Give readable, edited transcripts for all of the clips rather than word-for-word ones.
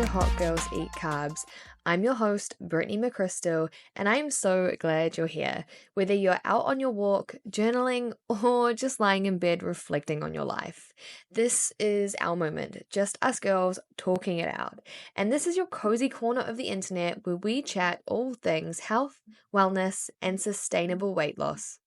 to Hot Girls Eat Carbs. I'm your host, Brittany McChrystal, and I am so glad you're here. Whether you're out on your walk, journaling, or just lying in bed reflecting on your life, this is our moment, just us girls talking it out. And this is your cozy corner of the internet where we chat all things health, wellness, and sustainable weight loss.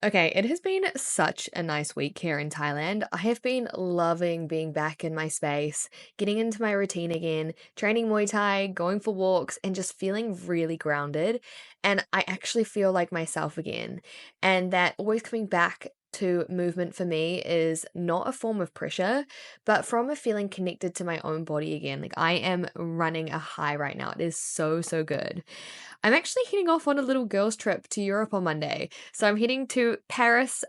Okay, it has been such a nice week here in Thailand. I have been loving being back in my space, getting into my routine again, training Muay Thai, going for walks, and just feeling really grounded. And I actually feel like myself again. And that always coming back to movement for me is not a form of pressure, but from a feeling connected to my own body again. Like I am running a high right now. It is so, so good. I'm actually heading off on a little girls' trip to Europe on Monday. So I'm heading to Paris.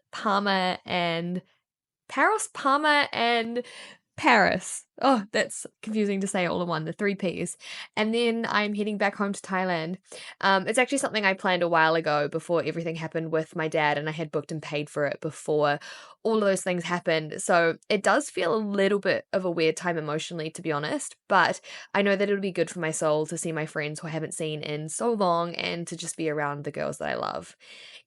Oh, that's confusing to say all in one, the three P's. And then I'm heading back home to Thailand. It's actually something I planned a while ago before everything happened with my dad, and I had booked and paid for it before all of those things happened. So it does feel a little bit of a weird time emotionally, to be honest, but I know that it'll be good for my soul to see my friends who I haven't seen in so long and to just be around the girls that I love.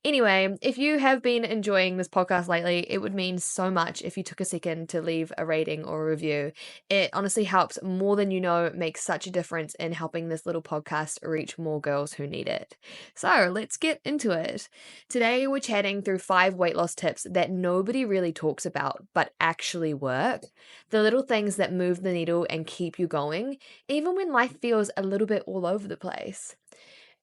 Anyway, if you have been enjoying this podcast lately, it would mean so much if you took a second to leave a rating or a review. It honestly helps more than you know, makes such a difference in helping this little podcast reach more girls who need it. So let's get into it. Today, we're chatting through 5 weight loss tips that nobody really talks about, but actually work. The little things that move the needle and keep you going, even when life feels a little bit all over the place.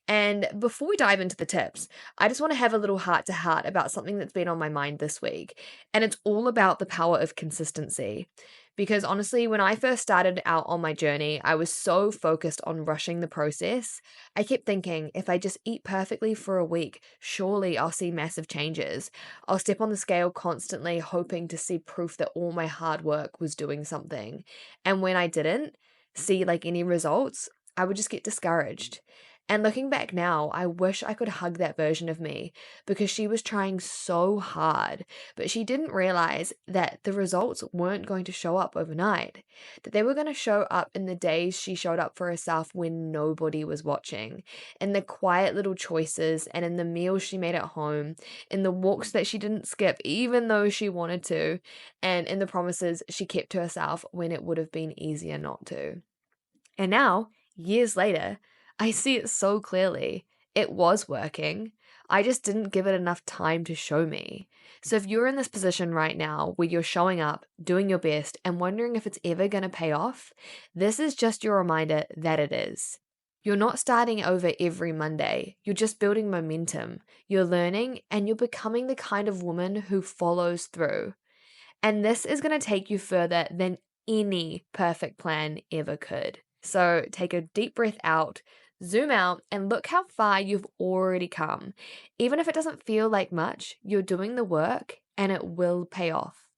And before we dive into the tips, I just want to have a little heart to heart about something that's been on my mind this week. And it's all about the power of consistency. Because honestly, when I first started out on my journey, I was so focused on rushing the process. I kept thinking, if I just eat perfectly for a week, surely I'll see massive changes. I'll step on the scale constantly, hoping to see proof that all my hard work was doing something. And when I didn't see like any results, I would just get discouraged. And looking back now, I wish I could hug that version of me because she was trying so hard, but she didn't realize that the results weren't going to show up overnight, that they were going to show up in the days she showed up for herself when nobody was watching, in the quiet little choices and in the meals she made at home, in the walks that she didn't skip even though she wanted to, and in the promises she kept to herself when it would have been easier not to. And now, years later, I see it so clearly. It was working. I just didn't give it enough time to show me. So if you're in this position right now where you're showing up, doing your best, and wondering if it's ever going to pay off, this is just your reminder that it is. You're not starting over every Monday. You're just building momentum. You're learning and you're becoming the kind of woman who follows through. And this is going to take you further than any perfect plan ever could. So take a deep breath out, zoom out, and look how far you've already come. Even if it doesn't feel like much, you're doing the work and it will pay off.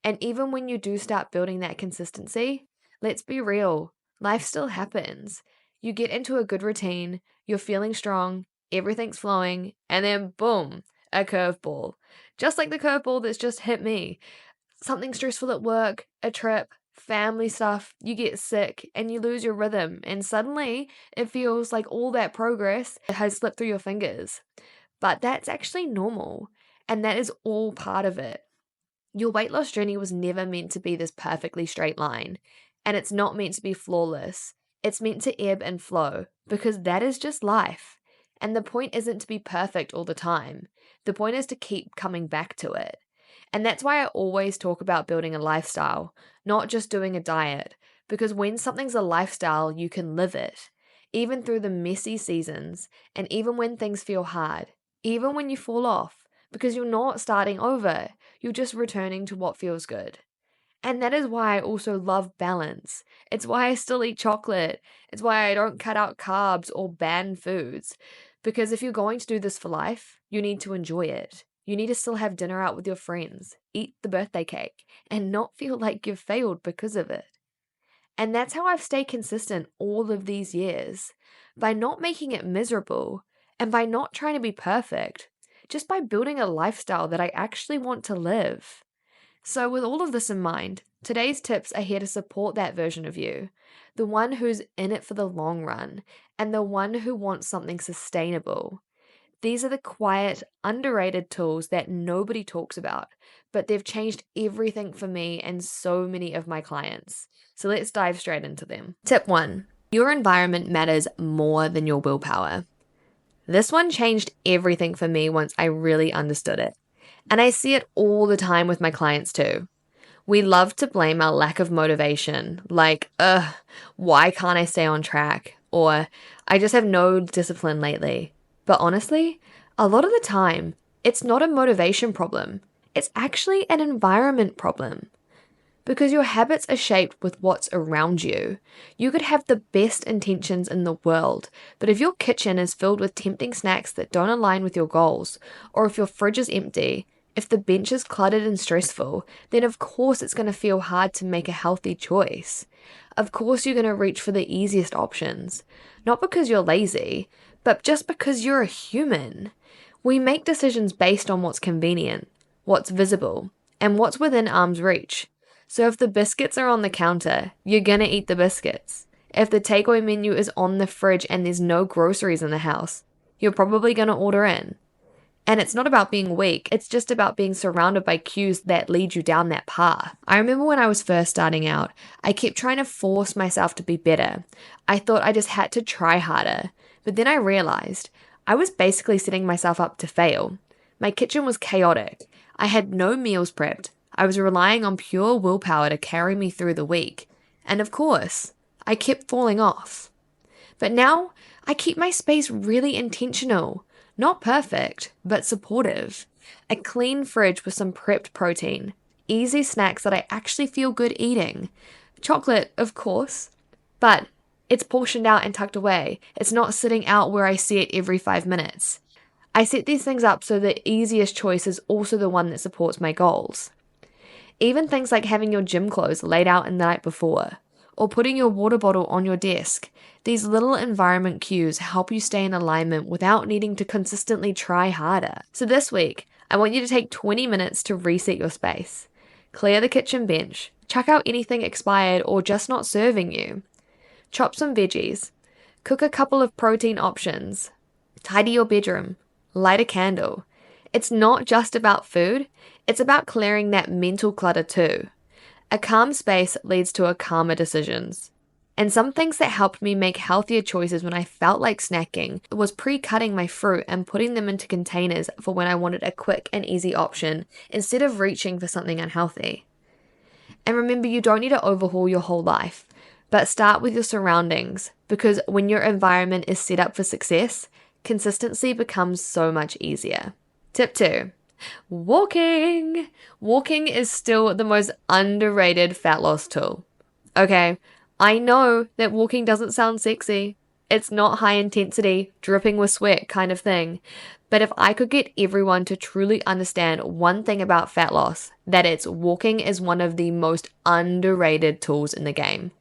And even when you do start building that consistency, let's be real, life still happens. You get into a good routine, you're feeling strong, everything's flowing, and then boom, a curveball. Just like the curveball that's just hit me. Something stressful at work, a trip, family stuff, you get sick and you lose your rhythm, and suddenly it feels like all that progress has slipped through your fingers. But that's actually normal, and that is all part of it. Your weight loss journey was never meant to be this perfectly straight line, and it's not meant to be flawless. It's meant to ebb and flow because that is just life. And the point isn't to be perfect all the time. The point is to keep coming back to it. And that's why I always talk about building a lifestyle, not just doing a diet, because when something's a lifestyle, you can live it, even through the messy seasons, and even when things feel hard, even when you fall off, because you're not starting over, you're just returning to what feels good. And that is why I also love balance. It's why I still eat chocolate. It's why I don't cut out carbs or ban foods. Because if you're going to do this for life, you need to enjoy it. You need to still have dinner out with your friends, eat the birthday cake, and not feel like you've failed because of it. And that's how I've stayed consistent all of these years, by not making it miserable and by not trying to be perfect, just by building a lifestyle that I actually want to live. So, with all of this in mind, today's tips are here to support that version of you, the one who's in it for the long run, and the one who wants something sustainable. These are the quiet, underrated tools that nobody talks about, but they've changed everything for me and so many of my clients. So let's dive straight into them. Tip 1. Your environment matters more than your willpower. This one changed everything for me once I really understood it. And I see it all the time with my clients too. We love to blame our lack of motivation, like, why can't I stay on track? Or, I just have no discipline lately. But honestly, a lot of the time, it's not a motivation problem. It's actually an environment problem. Because your habits are shaped with what's around you. You could have the best intentions in the world, but if your kitchen is filled with tempting snacks that don't align with your goals, or if your fridge is empty, if the bench is cluttered and stressful, then of course it's going to feel hard to make a healthy choice. Of course you're going to reach for the easiest options. Not because you're lazy, but just because you're a human. We make decisions based on what's convenient, what's visible, and what's within arm's reach. So if the biscuits are on the counter, you're gonna eat the biscuits. If the takeaway menu is on the fridge and there's no groceries in the house, you're probably gonna order in. And it's not about being weak, it's just about being surrounded by cues that lead you down that path. I remember when I was first starting out, I kept trying to force myself to be better. I thought I just had to try harder. But then I realized I was basically setting myself up to fail. My kitchen was chaotic. I had no meals prepped. I was relying on pure willpower to carry me through the week. And of course, I kept falling off. But now, I keep my space really intentional. Not perfect, but supportive. A clean fridge with some prepped protein. Easy snacks that I actually feel good eating. Chocolate, of course. But it's portioned out and tucked away. It's not sitting out where I see it every 5 minutes. I set these things up so the easiest choice is also the one that supports my goals. Even things like having your gym clothes laid out in the night before, or putting your water bottle on your desk. These little environment cues help you stay in alignment without needing to consistently try harder. So this week, I want you to take 20 minutes to reset your space. Clear the kitchen bench, chuck out anything expired or just not serving you. Chop some veggies, cook a couple of protein options, tidy your bedroom, light a candle. It's not just about food, it's about clearing that mental clutter too. A calm space leads to a calmer decisions. And some things that helped me make healthier choices when I felt like snacking was pre-cutting my fruit and putting them into containers for when I wanted a quick and easy option instead of reaching for something unhealthy. And remember, you don't need to overhaul your whole life, but start with your surroundings, because when your environment is set up for success, consistency becomes so much easier. Tip 2. Walking. Walking is still the most underrated fat loss tool. Okay, I know that walking doesn't sound sexy. It's not high intensity, dripping with sweat kind of thing. But if I could get everyone to truly understand one thing about fat loss, that it's walking is one of the most underrated tools in the game.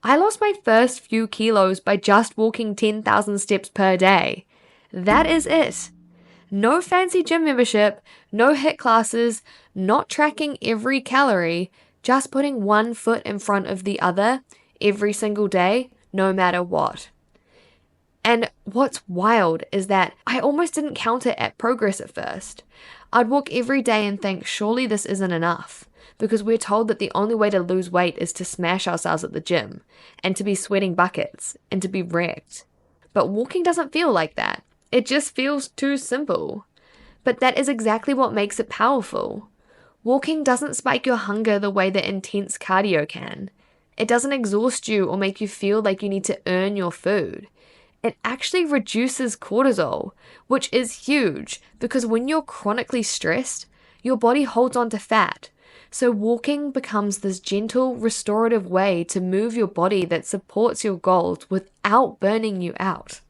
I lost my first few kilos by just walking 10,000 steps per day. That is it. No fancy gym membership, no HIIT classes, not tracking every calorie, just putting one foot in front of the other every single day, no matter what. And what's wild is that I almost didn't count it at progress at first. I'd walk every day and think, surely this isn't enough, because we're told that the only way to lose weight is to smash ourselves at the gym, and to be sweating buckets, and to be wrecked. But walking doesn't feel like that. It just feels too simple. But that is exactly what makes it powerful. Walking doesn't spike your hunger the way that intense cardio can. It doesn't exhaust you or make you feel like you need to earn your food. It actually reduces cortisol, which is huge because when you're chronically stressed, your body holds on to fat. So walking becomes this gentle, restorative way to move your body that supports your goals without burning you out.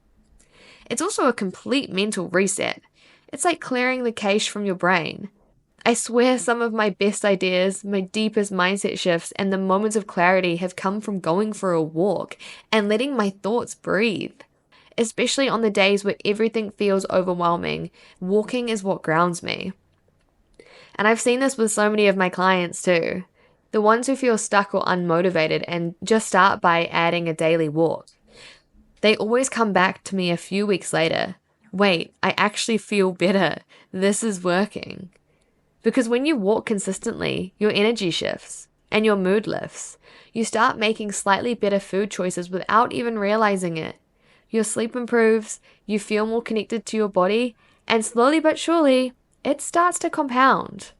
It's also a complete mental reset. It's like clearing the cache from your brain. I swear some of my best ideas, my deepest mindset shifts, and the moments of clarity have come from going for a walk and letting my thoughts breathe. Especially on the days where everything feels overwhelming, walking is what grounds me. And I've seen this with so many of my clients too. The ones who feel stuck or unmotivated and just start by adding a daily walk. They always come back to me a few weeks later. Wait, I actually feel better. This is working. Because when you walk consistently, your energy shifts and your mood lifts. You start making slightly better food choices without even realizing it. Your sleep improves, you feel more connected to your body, and slowly but surely, it starts to compound.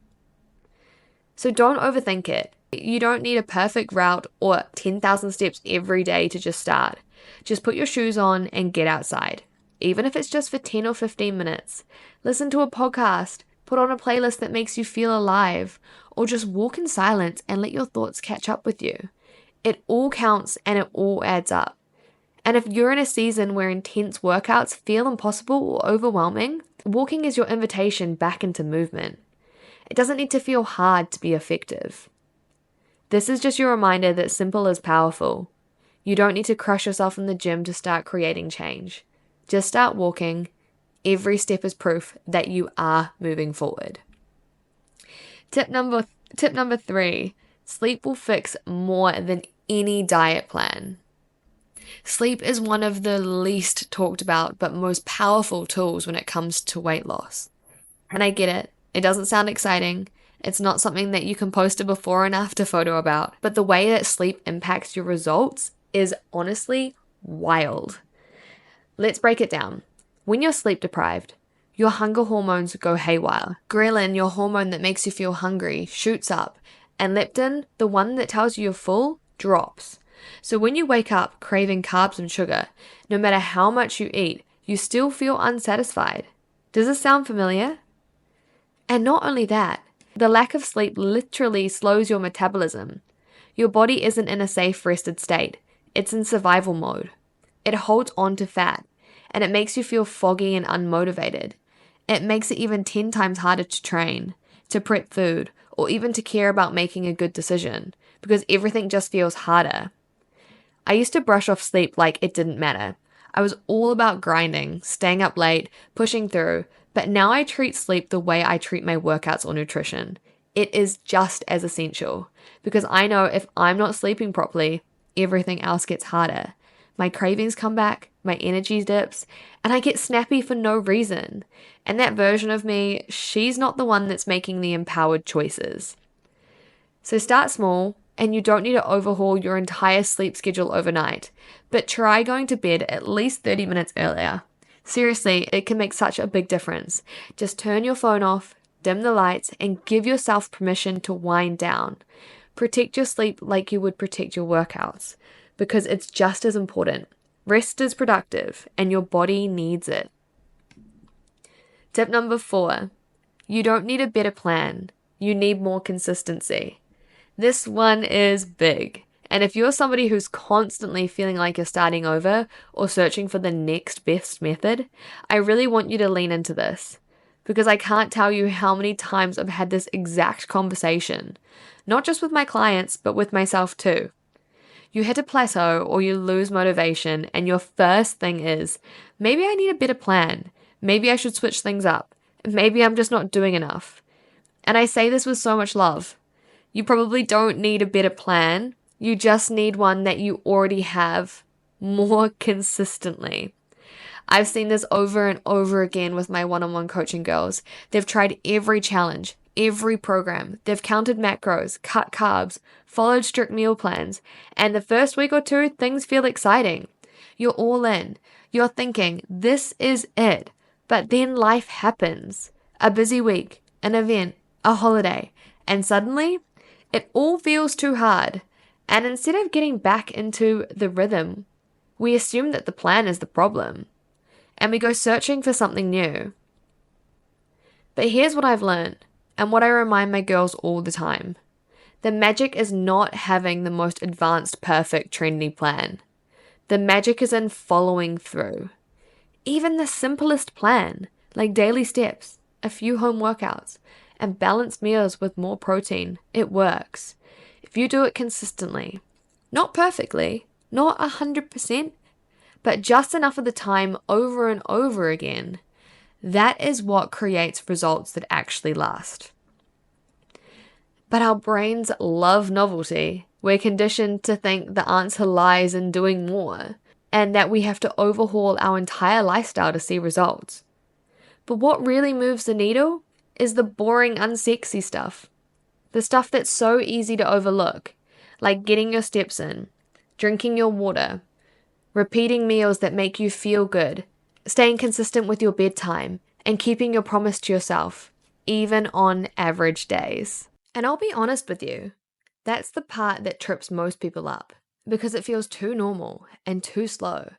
So don't overthink it. You don't need a perfect route or 10,000 steps every day to just start. Just put your shoes on and get outside. Even if it's just for 10 or 15 minutes. Listen to a podcast, put on a playlist that makes you feel alive, or just walk in silence and let your thoughts catch up with you. It all counts and it all adds up. And if you're in a season where intense workouts feel impossible or overwhelming, walking is your invitation back into movement. It doesn't need to feel hard to be effective. This is just your reminder that simple is powerful. You don't need to crush yourself in the gym to start creating change. Just start walking. Every step is proof that you are moving forward. Tip number 3, sleep will fix more than any diet plan. Sleep is one of the least talked about but most powerful tools when it comes to weight loss. And I get it. It doesn't sound exciting. It's not something that you can post a before and after photo about. But the way that sleep impacts your results is honestly wild. Let's break it down. When you're sleep deprived, your hunger hormones go haywire. Ghrelin, your hormone that makes you feel hungry, shoots up. And leptin, the one that tells you you're full, drops. So when you wake up craving carbs and sugar, no matter how much you eat, you still feel unsatisfied. Does this sound familiar? And not only that, the lack of sleep literally slows your metabolism. Your body isn't in a safe, rested state. It's in survival mode. It holds on to fat, and it makes you feel foggy and unmotivated. It makes it even 10 times harder to train, to prep food, or even to care about making a good decision, because everything just feels harder. I used to brush off sleep like it didn't matter. I was all about grinding, staying up late, pushing through, but now I treat sleep the way I treat my workouts or nutrition. It is just as essential, because I know if I'm not sleeping properly, everything else gets harder. My cravings come back, my energy dips, and I get snappy for no reason. And that version of me, she's not the one that's making the empowered choices. So start small, and you don't need to overhaul your entire sleep schedule overnight, but try going to bed at least 30 minutes earlier. Seriously, it can make such a big difference. Just turn your phone off, dim the lights, and give yourself permission to wind down. Protect your sleep like you would protect your workouts, because it's just as important. Rest is productive, and your body needs it. Tip number 4, you don't need a better plan. You need more consistency. This one is big. And if you're somebody who's constantly feeling like you're starting over or searching for the next best method, I really want you to lean into this, because I can't tell you how many times I've had this exact conversation, not just with my clients, but with myself too. You hit a plateau or you lose motivation, and your first thing is, maybe I need a better plan. Maybe I should switch things up. Maybe I'm just not doing enough. And I say this with so much love. You probably don't need a better plan. You just need one that you already have more consistently. I've seen this over and over again with my one-on-one coaching girls. They've tried every challenge, every program. They've counted macros, cut carbs, followed strict meal plans. And the first week or two, things feel exciting. You're all in. You're thinking, this is it. But then life happens. A busy week, an event, a holiday. And suddenly, it all feels too hard. And instead of getting back into the rhythm, we assume that the plan is the problem. And we go searching for something new. But here's what I've learned, and what I remind my girls all the time. The magic is not having the most advanced, perfect, trendy plan. The magic is in following through. Even the simplest plan, like daily steps, a few home workouts, and balanced meals with more protein, it works. If you do it consistently, not perfectly, not 100%, but just enough of the time over and over again, that is what creates results that actually last. But our brains love novelty. We're conditioned to think the answer lies in doing more, and that we have to overhaul our entire lifestyle to see results. But what really moves the needle is the boring, unsexy stuff. The stuff that's so easy to overlook, like getting your steps in, drinking your water, repeating meals that make you feel good, staying consistent with your bedtime, and keeping your promise to yourself, even on average days. And I'll be honest with you, that's the part that trips most people up, because it feels too normal and too slow.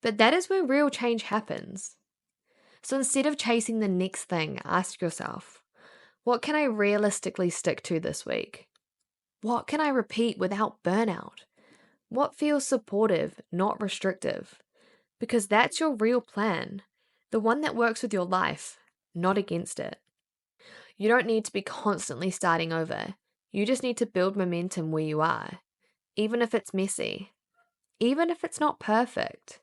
But that is where real change happens. So instead of chasing the next thing, ask yourself, what can I realistically stick to this week? What can I repeat without burnout? What feels supportive, not restrictive? Because that's your real plan, the one that works with your life, not against it. You don't need to be constantly starting over. You just need to build momentum where you are, even if it's messy, even if it's not perfect.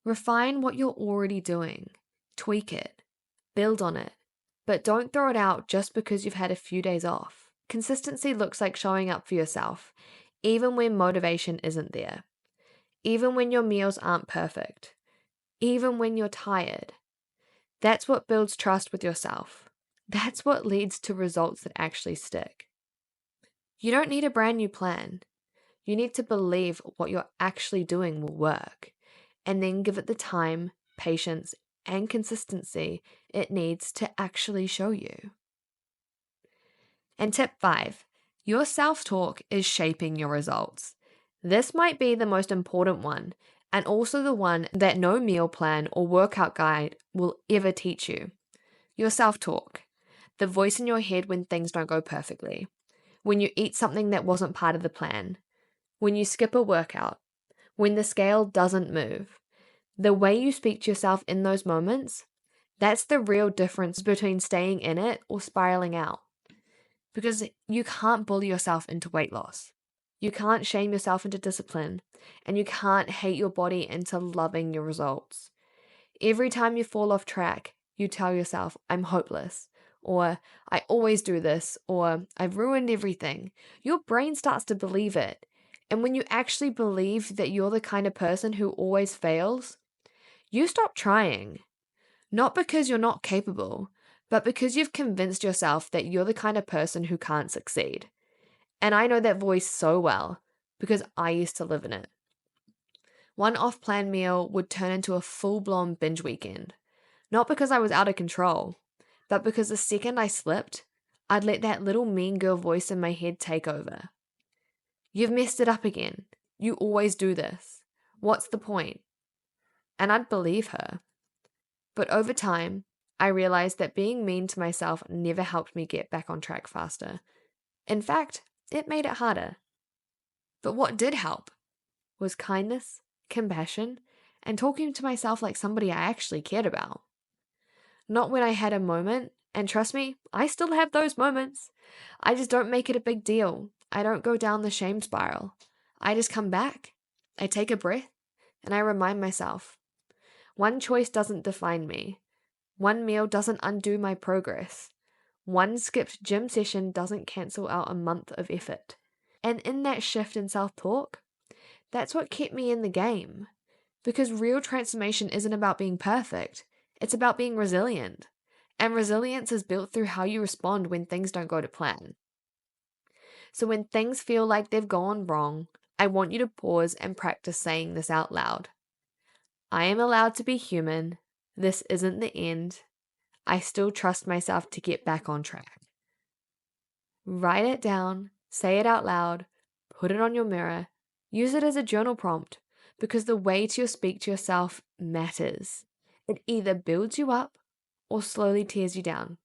Refine what you're already doing, tweak it, build on it, but don't throw it out just because you've had a few days off. Consistency looks like showing up for yourself, even when motivation isn't there, even when your meals aren't perfect, even when you're tired. That's what builds trust with yourself. That's what leads to results that actually stick. You don't need a brand new plan. You need to believe what you're actually doing will work, and then give it the time, patience, and consistency it needs to actually show you. And tip 5, your self-talk is shaping your results. This might be the most important one, and also the one that no meal plan or workout guide will ever teach you. Your self-talk, the voice in your head when things don't go perfectly, when you eat something that wasn't part of the plan, when you skip a workout, when the scale doesn't move. The way you speak to yourself in those moments, that's the real difference between staying in it or spiraling out. Because you can't bully yourself into weight loss. You can't shame yourself into discipline, and you can't hate your body into loving your results. Every time you fall off track, you tell yourself, I'm hopeless, or I always do this, or I've ruined everything. Your brain starts to believe it. And when you actually believe that you're the kind of person who always fails, you stop trying. Not because you're not capable, but because you've convinced yourself that you're the kind of person who can't succeed. And I know that voice so well because I used to live in it. One off-plan meal would turn into a full-blown binge weekend. Not because I was out of control, but because the second I slipped, I'd let that little mean girl voice in my head take over. You've messed it up again. You always do this. What's the point? And I'd believe her. But over time, I realized that being mean to myself never helped me get back on track faster. In fact, it made it harder. But what did help was kindness, compassion, and talking to myself like somebody I actually cared about. Not when I had a moment, and trust me, I still have those moments. I just don't make it a big deal. I don't go down the shame spiral. I just come back, I take a breath, and I remind myself, one choice doesn't define me. One meal doesn't undo my progress. One skipped gym session doesn't cancel out a month of effort. And in that shift in self-talk, that's what kept me in the game. Because real transformation isn't about being perfect. It's about being resilient. And resilience is built through how you respond when things don't go to plan. So when things feel like they've gone wrong, I want you to pause and practice saying this out loud. I am allowed to be human. This isn't the end. I still trust myself to get back on track. Write it down, say it out loud, put it on your mirror, use it as a journal prompt, because the way you speak to yourself matters. It either builds you up or slowly tears you down.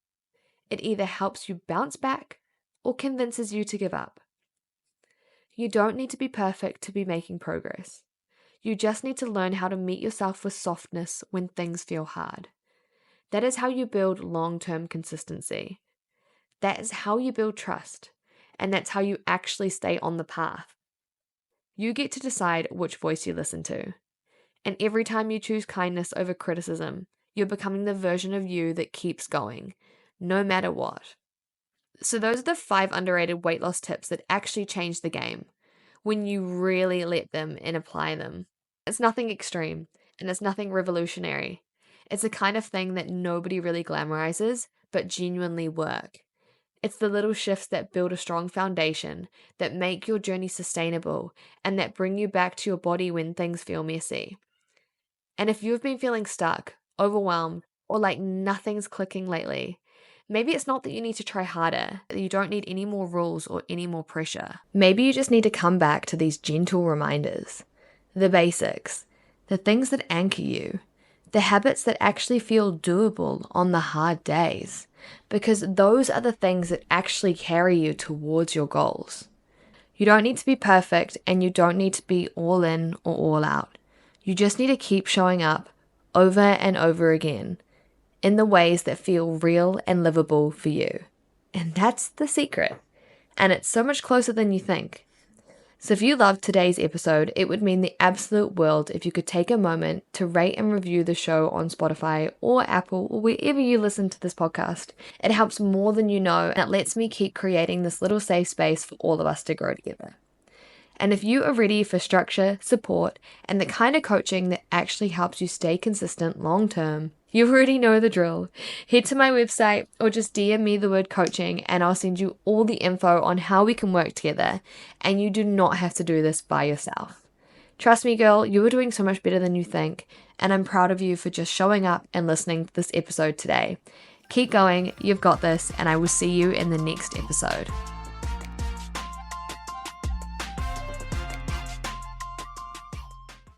It either helps you bounce back or convinces you to give up. You don't need to be perfect to be making progress. You just need to learn how to meet yourself with softness when things feel hard. That is how you build long-term consistency. That is how you build trust, and that's how you actually stay on the path. You get to decide which voice you listen to. And every time you choose kindness over criticism, you're becoming the version of you that keeps going, no matter what. So those are the 5 underrated weight loss tips that actually change the game when you really let them and apply them. It's nothing extreme and it's nothing revolutionary. It's the kind of thing that nobody really glamorizes, but genuinely work. It's the little shifts that build a strong foundation, that make your journey sustainable, and that bring you back to your body when things feel messy. And if you've been feeling stuck, overwhelmed, or like nothing's clicking lately, maybe it's not that you need to try harder, that you don't need any more rules or any more pressure. Maybe you just need to come back to these gentle reminders, the basics, the things that anchor you, the habits that actually feel doable on the hard days, because those are the things that actually carry you towards your goals. You don't need to be perfect and you don't need to be all in or all out. You just need to keep showing up over and over again in the ways that feel real and livable for you. And that's the secret. And it's so much closer than you think. So if you loved today's episode, it would mean the absolute world if you could take a moment to rate and review the show on Spotify or Apple or wherever you listen to this podcast. It helps more than you know, and it lets me keep creating this little safe space for all of us to grow together. And if you are ready for structure, support, and the kind of coaching that actually helps you stay consistent long term, you already know the drill. Head to my website or just DM me the word coaching and I'll send you all the info on how we can work together. And you do not have to do this by yourself. Trust me, girl, you are doing so much better than you think. And I'm proud of you for just showing up and listening to this episode today. Keep going, you've got this, and I will see you in the next episode.